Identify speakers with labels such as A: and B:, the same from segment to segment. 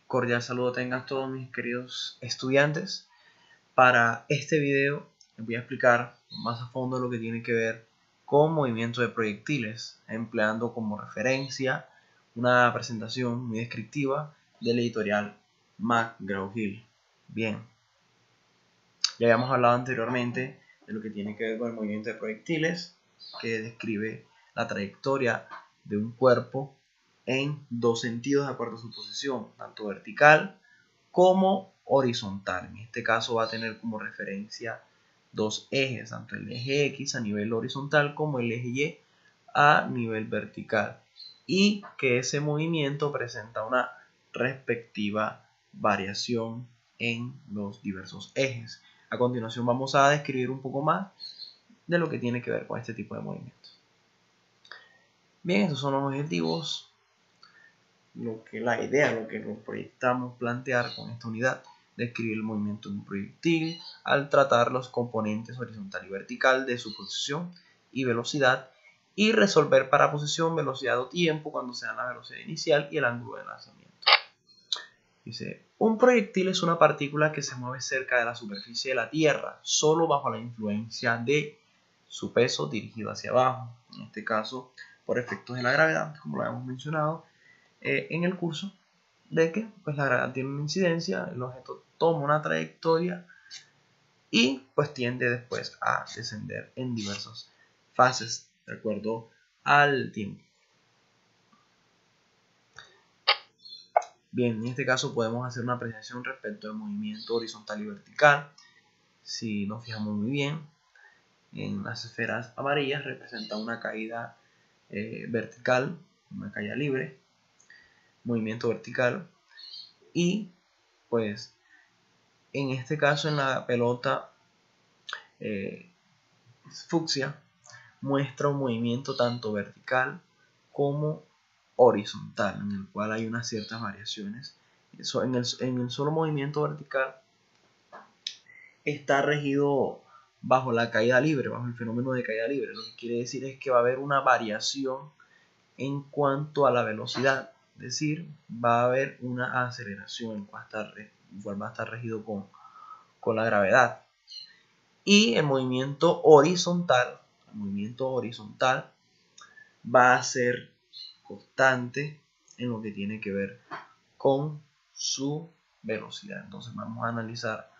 A: Cordial saludo tengan todos mis queridos estudiantes. Para este video les voy a explicar más a fondo lo que tiene que ver con movimiento de proyectiles, empleando como referencia una presentación muy descriptiva del editorial McGraw-Hill. Bien, ya habíamos hablado anteriormente de lo que tiene que ver con el movimiento de proyectiles, que describe la trayectoria de un cuerpo en dos sentidos de acuerdo a su posición, tanto vertical como horizontal. En este caso va a tener como referencia dos ejes, tanto el eje X a nivel horizontal como el eje Y a nivel vertical, y que ese movimiento presenta una respectiva variación en los diversos ejes. A continuación vamos a describir un poco más de lo que tiene que ver con este tipo de movimientos. Bien, estos son los objetivos, lo que nos proyectamos plantear con esta unidad: describir el movimiento de un proyectil al tratar los componentes horizontal y vertical de su posición y velocidad, y resolver para posición, velocidad o tiempo cuando sean la velocidad inicial y el ángulo de lanzamiento. Dice, un proyectil es una partícula que se mueve cerca de la superficie de la Tierra, solo bajo la influencia de su peso dirigido hacia abajo, en este caso por efectos de la gravedad, como lo habíamos mencionado en el curso, de que pues la gravedad tiene una incidencia, el objeto toma una trayectoria y pues tiende después a descender en diversas fases de acuerdo al tiempo. Bien, en este caso podemos hacer una apreciación respecto al movimiento horizontal y vertical. Si nos fijamos muy bien, en las esferas amarillas representa una caída vertical, una caída libre, movimiento vertical, y pues en este caso en la pelota fucsia muestra un movimiento tanto vertical como horizontal, en el cual hay unas ciertas variaciones. Eso, en el solo movimiento vertical está regido bajo la caída libre, bajo el fenómeno de caída libre. Lo que quiere decir es que va a haber una variación en cuanto a la velocidad, es decir, va a haber una aceleración, va a estar regido con la gravedad. Y el movimiento horizontal va a ser constante en lo que tiene que ver con su velocidad. Entonces vamos a analizar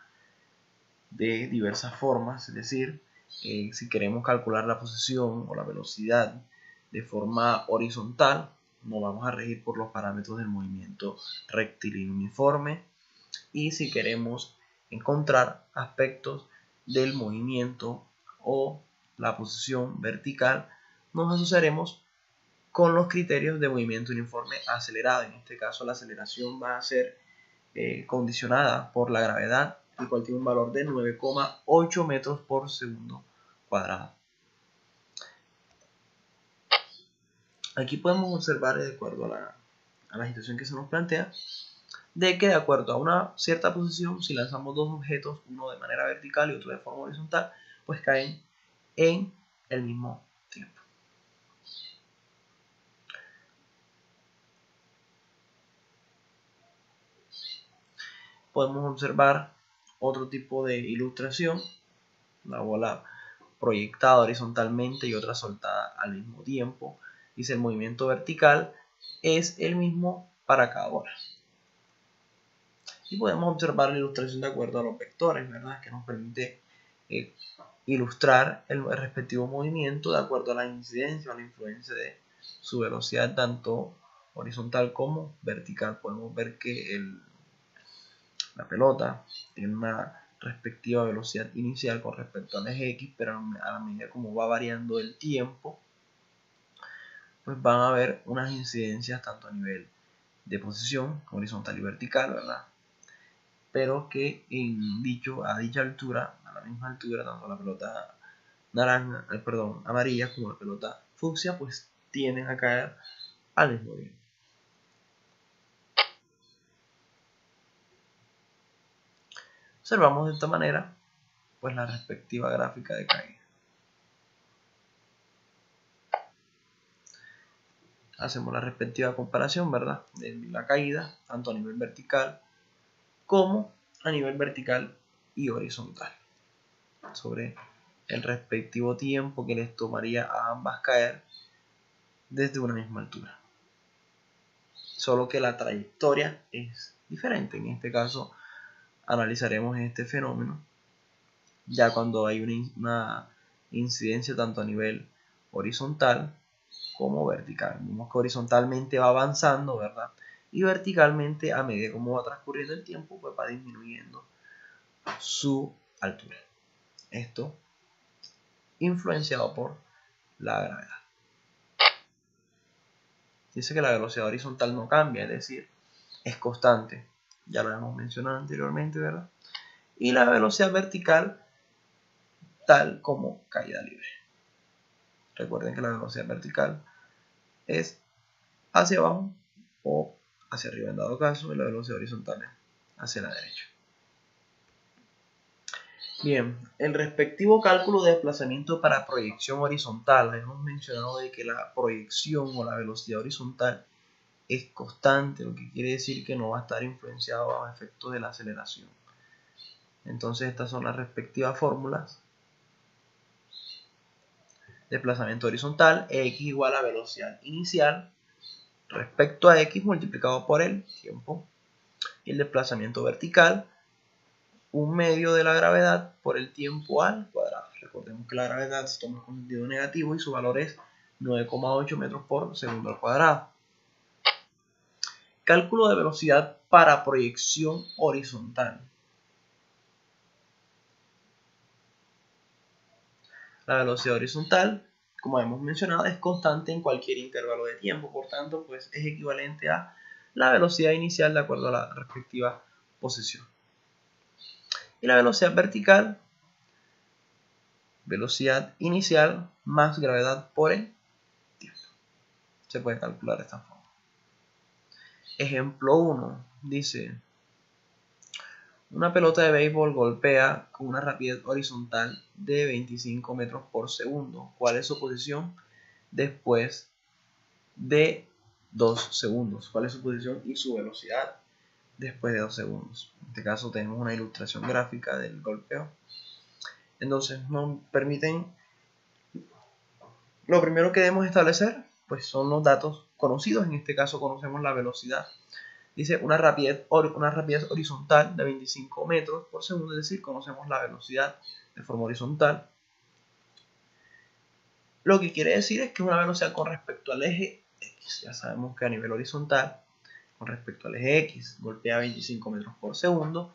A: de diversas formas, es decir, si queremos calcular la posición o la velocidad de forma horizontal, nos vamos a regir por los parámetros del movimiento rectilíneo uniforme, y si queremos encontrar aspectos del movimiento o la posición vertical, nos asociaremos con los criterios de movimiento uniforme acelerado. En este caso la aceleración va a ser condicionada por la gravedad, el cual tiene un valor de 9,8 metros por segundo cuadrado. Aquí podemos observar, de acuerdo a la situación que se nos plantea, de que de acuerdo a una cierta posición, si lanzamos dos objetos, uno de manera vertical y otro de forma horizontal, pues caen en el mismo tiempo. Podemos observar otro tipo de ilustración: la bola proyectada horizontalmente y otra soltada al mismo tiempo. Dice, el movimiento vertical es el mismo para cada bola. Y podemos observar la ilustración de acuerdo a los vectores, ¿verdad?, que nos permite ilustrar el respectivo movimiento de acuerdo a la incidencia o la influencia de su velocidad, tanto horizontal como vertical. Podemos ver que la pelota tiene una respectiva velocidad inicial con respecto al eje X, pero a la medida como va variando el tiempo, pues van a haber unas incidencias tanto a nivel de posición horizontal y vertical, ¿verdad?, pero que a dicha altura, a la misma altura, tanto la pelota amarilla como la pelota fucsia, pues tienden a caer al mismo tiempo. Observamos de esta manera pues la respectiva gráfica de caída. hacemos la respectiva comparación, ¿verdad? De la caída, tanto a nivel vertical como a nivel vertical y horizontal, sobre el respectivo tiempo que les tomaría a ambas caer desde una misma altura. Solo que la trayectoria es diferente. En este caso analizaremos este fenómeno ya cuando hay una incidencia tanto a nivel horizontal como vertical. Vemos que horizontalmente va avanzando, ¿verdad? Y verticalmente, a medida como va transcurriendo el tiempo, pues va disminuyendo su altura. Esto influenciado por la gravedad. Dice que la velocidad horizontal no cambia, es decir, es constante. Ya lo hemos mencionado anteriormente, ¿verdad? Y la velocidad vertical, tal como caída libre. Recuerden que la velocidad vertical es hacia abajo o hacia arriba en dado caso, y la velocidad horizontal es hacia la derecha. Bien, el respectivo cálculo de desplazamiento para proyección horizontal, hemos mencionado de que la proyección o la velocidad horizontal es constante, lo que quiere decir que no va a estar influenciado bajo efectos de la aceleración. Entonces estas son las respectivas fórmulas. Desplazamiento horizontal, x igual a velocidad inicial respecto a x multiplicado por el tiempo. Y el desplazamiento vertical, un medio de la gravedad por el tiempo al cuadrado. Recordemos que la gravedad se toma con sentido negativo y su valor es 9,8 metros por segundo al cuadrado. Cálculo de velocidad para proyección horizontal. La velocidad horizontal, como hemos mencionado, es constante en cualquier intervalo de tiempo, por tanto, pues es equivalente a la velocidad inicial de acuerdo a la respectiva posición. Y la velocidad vertical, velocidad inicial más gravedad por el tiempo. Se puede calcular de esta forma. Ejemplo 1 dice: una pelota de béisbol golpea con una rapidez horizontal de 25 metros por segundo. ¿Cuál es su posición después de 2 segundos? ¿Cuál es su posición y su velocidad después de 2 segundos? En este caso tenemos una ilustración gráfica del golpeo. Entonces nos permiten, lo primero que debemos establecer pues son los datos conocidos. En este caso conocemos la velocidad. Dice una rapidez horizontal de 25 metros por segundo, es decir, conocemos la velocidad de forma horizontal. Lo que quiere decir es que es una velocidad con respecto al eje X. Ya sabemos que a nivel horizontal, con respecto al eje X, golpea 25 metros por segundo.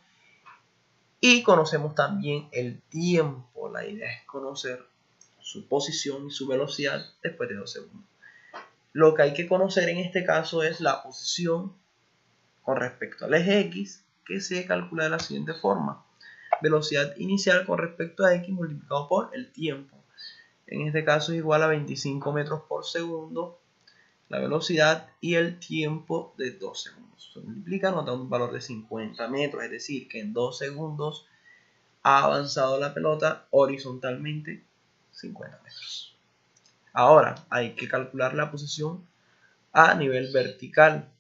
A: Y conocemos también el tiempo. La idea es conocer su posición y su velocidad después de 2 segundos. Lo que hay que conocer en este caso es la posición con respecto al eje X, que se calcula de la siguiente forma: velocidad inicial con respecto a X multiplicado por el tiempo. En este caso es igual a 25 metros por segundo, la velocidad, y el tiempo de 2 segundos. Se multiplica, nos da un valor de 50 metros, es decir, que en 2 segundos ha avanzado la pelota horizontalmente 50 metros. Ahora hay que calcular la posición a nivel vertical.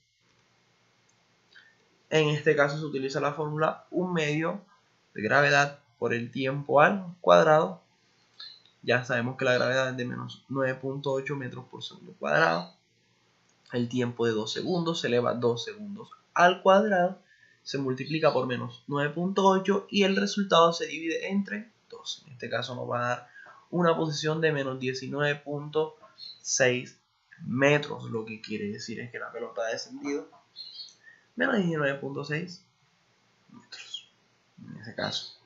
A: En este caso se utiliza la fórmula un medio de gravedad por el tiempo al cuadrado. Ya sabemos que la gravedad es de menos 9,8 metros por segundo cuadrado. El tiempo de 2 segundos se eleva a 2 segundos al cuadrado. Se multiplica por menos 9,8 y el resultado se divide entre 2. En este caso nos va a dar una posición de menos 19,6 metros. Lo que quiere decir es que la pelota ha descendido menos 19,6 metros, en ese caso,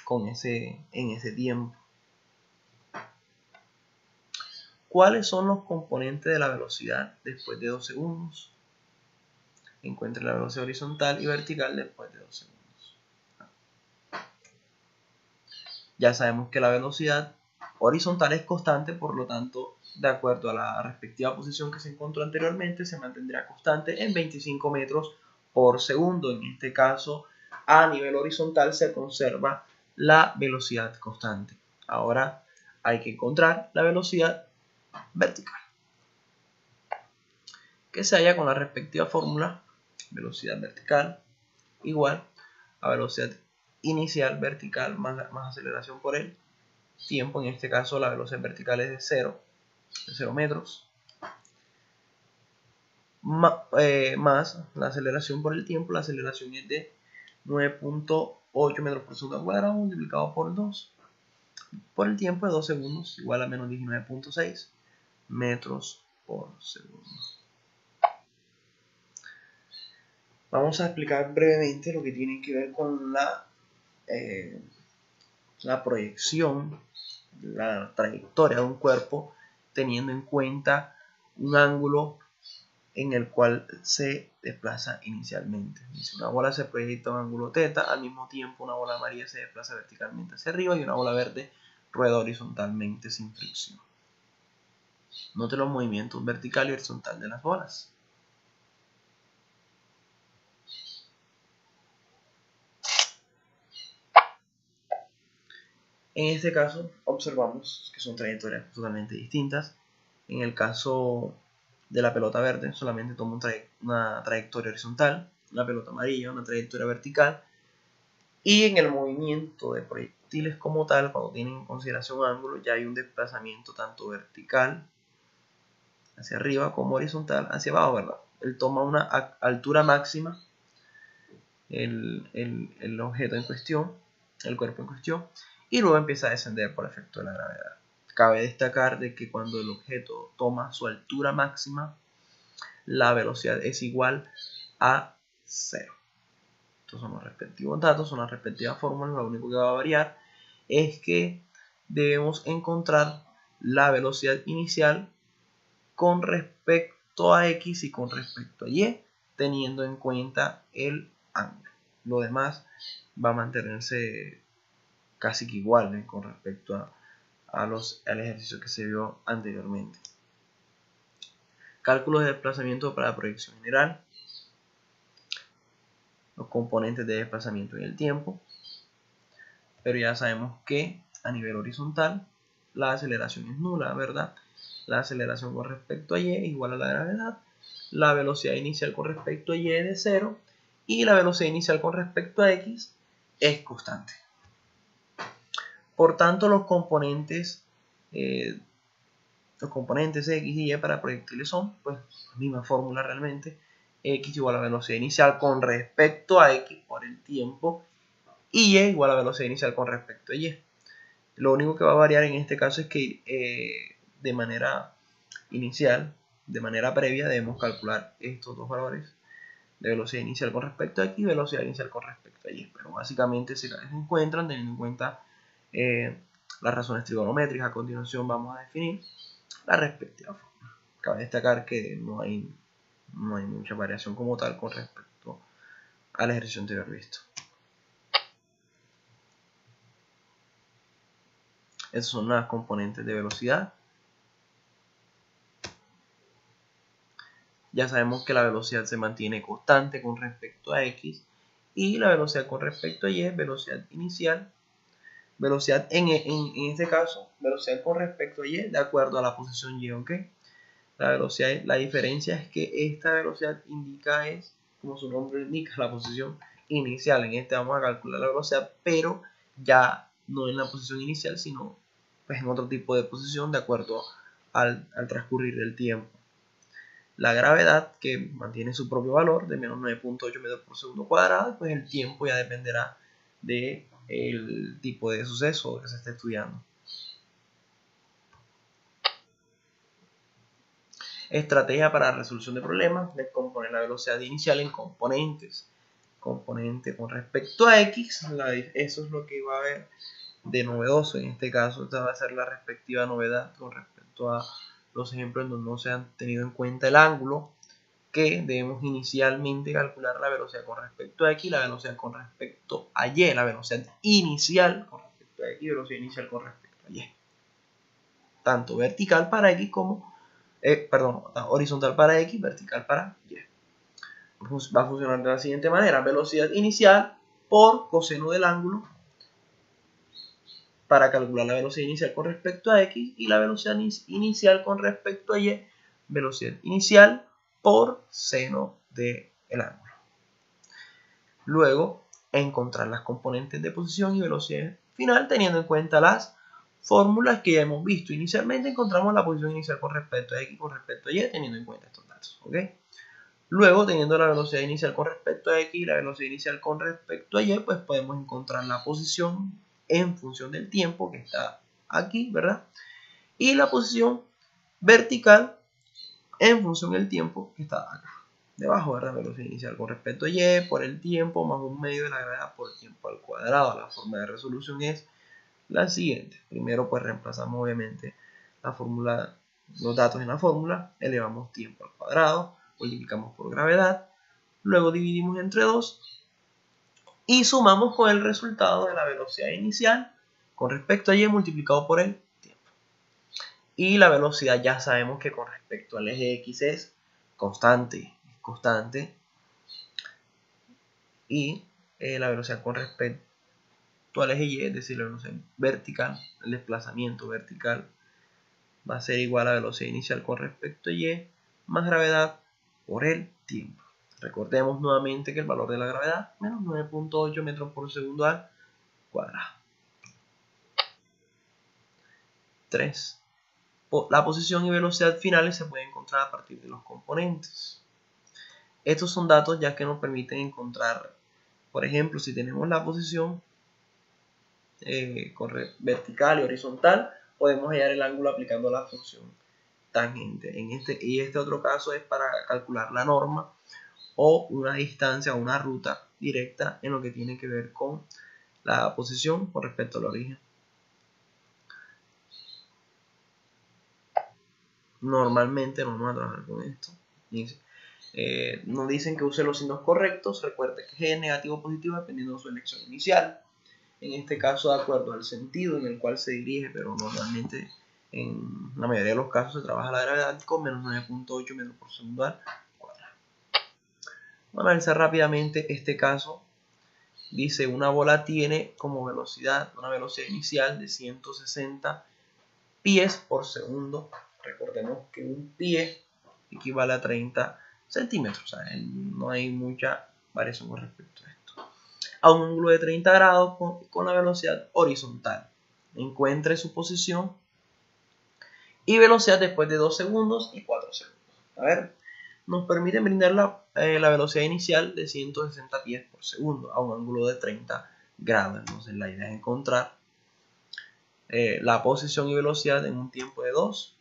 A: en ese tiempo. ¿Cuáles son los componentes de la velocidad después de 2 segundos? Encuentre la velocidad horizontal y vertical después de 2 segundos. Ya sabemos que la velocidad horizontal es constante, por lo tanto, de acuerdo a la respectiva posición que se encontró anteriormente, se mantendrá constante en 25 metros por segundo. En este caso, a nivel horizontal se conserva la velocidad constante. Ahora hay que encontrar la velocidad vertical. que se halla con la respectiva fórmula: velocidad vertical igual a velocidad inicial vertical más aceleración por el tiempo. En este caso la velocidad vertical es de 0 metros, más la aceleración por el tiempo. La aceleración es de 9.8 metros por segundo al cuadrado multiplicado por 2 por el tiempo de 2 segundos igual a menos 19.6 metros por segundo. Vamos a explicar brevemente lo que tiene que ver con la proyección, la trayectoria de un cuerpo, teniendo en cuenta un ángulo en el cual se desplaza inicialmente. Si una bola se proyecta a un ángulo θ, al mismo tiempo una bola amarilla se desplaza verticalmente hacia arriba y una bola verde rueda horizontalmente sin fricción. Note los movimientos vertical y horizontal de las bolas. En este caso observamos que son trayectorias totalmente distintas. En el caso de la pelota verde solamente toma una trayectoria horizontal, la pelota amarilla una trayectoria vertical, y en el movimiento de proyectiles como tal, cuando tienen en consideración ángulo, ya hay un desplazamiento tanto vertical hacia arriba como horizontal hacia abajo, ¿verdad? Él toma una altura máxima, el objeto en cuestión, el cuerpo en cuestión, y luego empieza a descender por efecto de la gravedad. Cabe destacar de que cuando el objeto toma su altura máxima, la velocidad es igual a 0. Estos son los respectivos datos, son las respectivas fórmulas. Lo único que va a variar es que debemos encontrar la velocidad inicial con respecto a X y con respecto a Y, teniendo en cuenta el ángulo. Lo demás va a mantenerse casi que igual, con respecto al ejercicio que se vio anteriormente. Cálculos de desplazamiento para la proyección general. Los componentes de desplazamiento en el tiempo. Pero ya sabemos que a nivel horizontal la aceleración es nula, ¿verdad? La aceleración con respecto a Y es igual a la gravedad. La velocidad inicial con respecto a Y es de 0. Y la velocidad inicial con respecto a X es constante. Por tanto, los componentes X y Y para proyectiles son, pues, la misma fórmula realmente. X igual a velocidad inicial con respecto a X por el tiempo, y Y igual a velocidad inicial con respecto a Y. Lo único que va a variar en este caso es que de manera inicial, de manera previa, debemos calcular estos dos valores de velocidad inicial con respecto a X y velocidad inicial con respecto a Y. Pero básicamente se encuentran teniendo en cuenta las razones trigonométricas. A continuación vamos a definir la respectiva fórmula. Cabe destacar que no hay mucha variación como tal con respecto al ejercicio anterior visto. Esas son las componentes de velocidad. Ya sabemos que la velocidad se mantiene constante con respecto a X y la velocidad con respecto a Y es velocidad inicial. Velocidad en este caso, velocidad con respecto a Y de acuerdo a la posición Y, ¿ok? La diferencia es que esta velocidad indica como su nombre indica, la posición inicial. En este vamos a calcular la velocidad, pero ya no en la posición inicial, sino pues en otro tipo de posición de acuerdo al transcurrir del tiempo. La gravedad, que mantiene su propio valor de menos 9.8 metros por segundo cuadrado, pues el tiempo ya dependerá del tipo de suceso que se esté estudiando. Estrategia para la resolución de problemas: descomponer la velocidad inicial en componentes. Componente con respecto a X, eso es lo que va a haber de novedoso en este caso. Esta va a ser la respectiva novedad con respecto a los ejemplos en donde no se han tenido en cuenta el ángulo, que debemos inicialmente calcular la velocidad con respecto a X, la velocidad con respecto a Y, la velocidad inicial con respecto a X y velocidad inicial con respecto a Y. Tanto vertical para X como horizontal para X, vertical para Y. Va a funcionar de la siguiente manera: velocidad inicial por coseno del ángulo para calcular la velocidad inicial con respecto a X, y la velocidad inicial con respecto a Y, velocidad inicial por seno del ángulo. Luego, encontrar las componentes de posición y velocidad final teniendo en cuenta las fórmulas que ya hemos visto. Inicialmente encontramos la posición inicial con respecto a X con respecto a Y teniendo en cuenta estos datos. ¿Okay? Luego, teniendo la velocidad inicial con respecto a X y la velocidad inicial con respecto a Y, pues podemos encontrar la posición en función del tiempo que está aquí, ¿verdad? Y la posición vertical en función del tiempo que está acá debajo, ¿verdad? Velocidad inicial con respecto a Y por el tiempo más un medio de la gravedad por el tiempo al cuadrado. La forma de resolución es la siguiente. Primero pues reemplazamos obviamente la fórmula, los datos en la fórmula, elevamos tiempo al cuadrado, multiplicamos por gravedad, luego dividimos entre 2 y sumamos con el resultado de la velocidad inicial con respecto a Y multiplicado por el tiempo. Y la velocidad ya sabemos que con respecto al eje X es constante. Y la velocidad con respecto al eje Y, es decir, la velocidad vertical, el desplazamiento vertical, va a ser igual a la velocidad inicial con respecto a Y más gravedad por el tiempo. Recordemos nuevamente que el valor de la gravedad menos 9.8 metros por segundo al cuadrado. 3. La posición y velocidad finales se pueden encontrar a partir de los componentes. Estos son datos ya que nos permiten encontrar, por ejemplo, si tenemos la posición vertical y horizontal, podemos hallar el ángulo aplicando la función tangente. Este otro caso es para calcular la norma o una distancia o una ruta directa en lo que tiene que ver con la posición con respecto al origen. Normalmente no vamos a trabajar con esto. Nos dicen que use los signos correctos. Recuerde que G es negativo o positivo dependiendo de su elección inicial. En este caso de acuerdo al sentido en el cual se dirige, pero normalmente en la mayoría de los casos se trabaja la gravedad con menos 9.8 metros por segundo al cuadrado. Vamos a analizar rápidamente este caso. Dice una bola tiene como velocidad, una velocidad inicial de 160 pies por segundo. Recordemos que un pie equivale a 30 centímetros, o sea, no hay mucha variación con respecto a esto. A un ángulo de 30 grados con la velocidad horizontal. Encuentre su posición y velocidad después de 2 segundos y 4 segundos. A ver, nos permiten brindar la velocidad inicial de 160 pies por segundo a un ángulo de 30 grados. Entonces la idea es encontrar la posición y velocidad en un tiempo de 2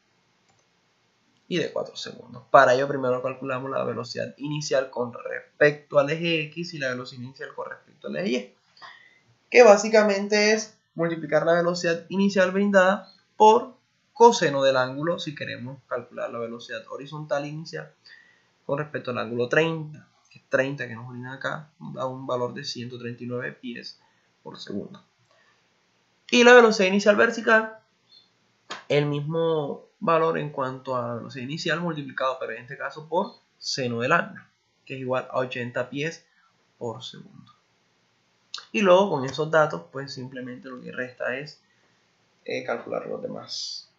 A: y de 4 segundos. Para ello primero calculamos la velocidad inicial con respecto al eje X y la velocidad inicial con respecto al eje Y, que básicamente es multiplicar la velocidad inicial brindada por coseno del ángulo si queremos calcular la velocidad horizontal inicial con respecto al ángulo 30, que es 30 que nos brinda acá, nos da un valor de 139 pies por segundo. Y la velocidad inicial vertical, el mismo valor en cuanto a la velocidad inicial multiplicado, pero en este caso por seno del ángulo, que es igual a 80 pies por segundo. Y luego con esos datos, pues simplemente lo que resta es calcular los demás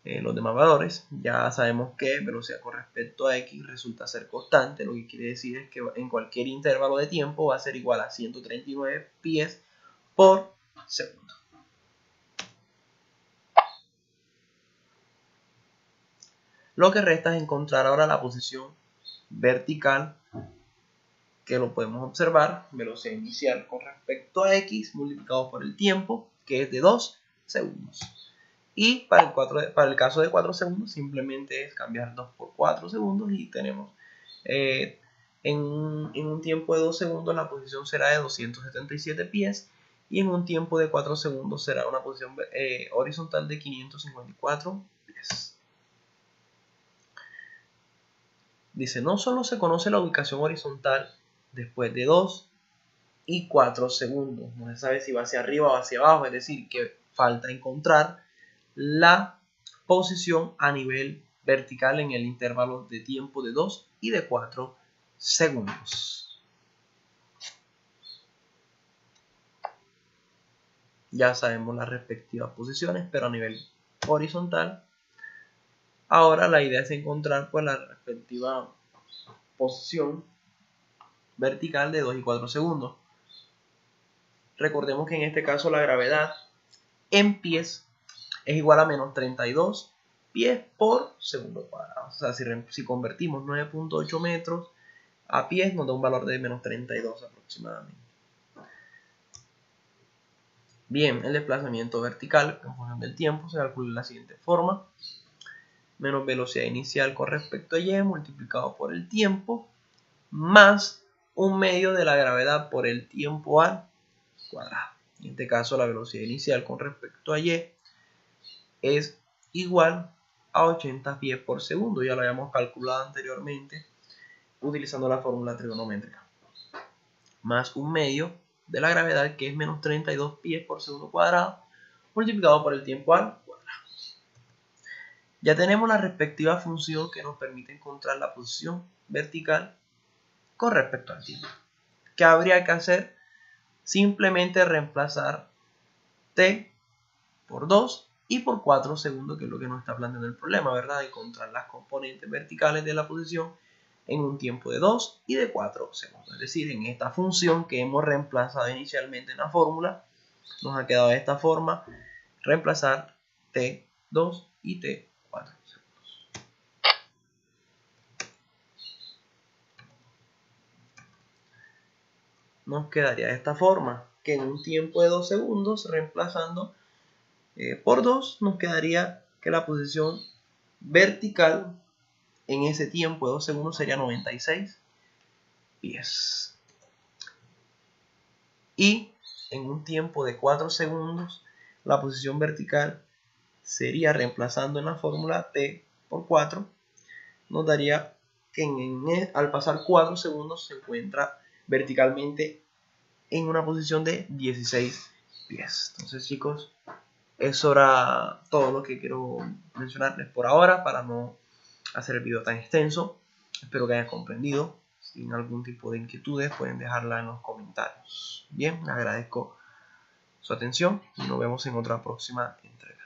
A: valores. Ya sabemos que velocidad con respecto a X resulta ser constante, lo que quiere decir es que en cualquier intervalo de tiempo va a ser igual a 139 pies por segundo. Lo que resta es encontrar ahora la posición vertical, que lo podemos observar, velocidad inicial con respecto a X multiplicado por el tiempo, que es de 2 segundos. Y para el caso de 4 segundos simplemente es cambiar 2 por 4 segundos y tenemos en un tiempo de 2 segundos la posición será de 277 pies y en un tiempo de 4 segundos será una posición horizontal de 554 pies. Dice, no solo se conoce la ubicación horizontal después de 2 y 4 segundos, no se sabe si va hacia arriba o hacia abajo, es decir, que falta encontrar la posición a nivel vertical en el intervalo de tiempo de 2 y de 4 segundos. Ya sabemos las respectivas posiciones, pero a nivel horizontal, ahora la idea es encontrar pues la respectiva posición vertical de 2 y 4 segundos. Recordemos que en este caso la gravedad en pies es igual a menos 32 pies por segundo cuadrado. O sea, si convertimos 9.8 metros a pies, nos da un valor de menos 32 aproximadamente. Bien, el desplazamiento vertical en función del tiempo se calcula de la siguiente forma. Menos velocidad inicial con respecto a y multiplicado por el tiempo más un medio de la gravedad por el tiempo al cuadrado. En este caso la velocidad inicial con respecto a y es igual a 80 pies por segundo. Ya lo habíamos calculado anteriormente utilizando la fórmula trigonométrica. Más un medio de la gravedad, que es menos 32 pies por segundo cuadrado, multiplicado por el tiempo al cuadrado. Ya tenemos la respectiva función que nos permite encontrar la posición vertical con respecto al tiempo. ¿Qué habría que hacer? Simplemente reemplazar t por 2 y por 4 segundos, que es lo que nos está planteando el problema, ¿verdad? Encontrar las componentes verticales de la posición en un tiempo de 2 y de 4 segundos. Es decir, en esta función que hemos reemplazado inicialmente en la fórmula, nos ha quedado de esta forma: reemplazar t2 y t4 segundos. Nos quedaría de esta forma, que en un tiempo de 2 segundos, reemplazando por 2, nos quedaría que la posición vertical en ese tiempo de 2 segundos sería 96 pies. Y en un tiempo de 4 segundos, la posición vertical sería, reemplazando en la fórmula t por 4, nos daría que al pasar 4 segundos se encuentra verticalmente en una posición de 16 pies. Entonces, chicos, eso era todo lo que quiero mencionarles por ahora para no hacer el video tan extenso. Espero que hayan comprendido. Si tienen algún tipo de inquietudes, pueden dejarla en los comentarios. Bien, les agradezco su atención y nos vemos en otra próxima entrega.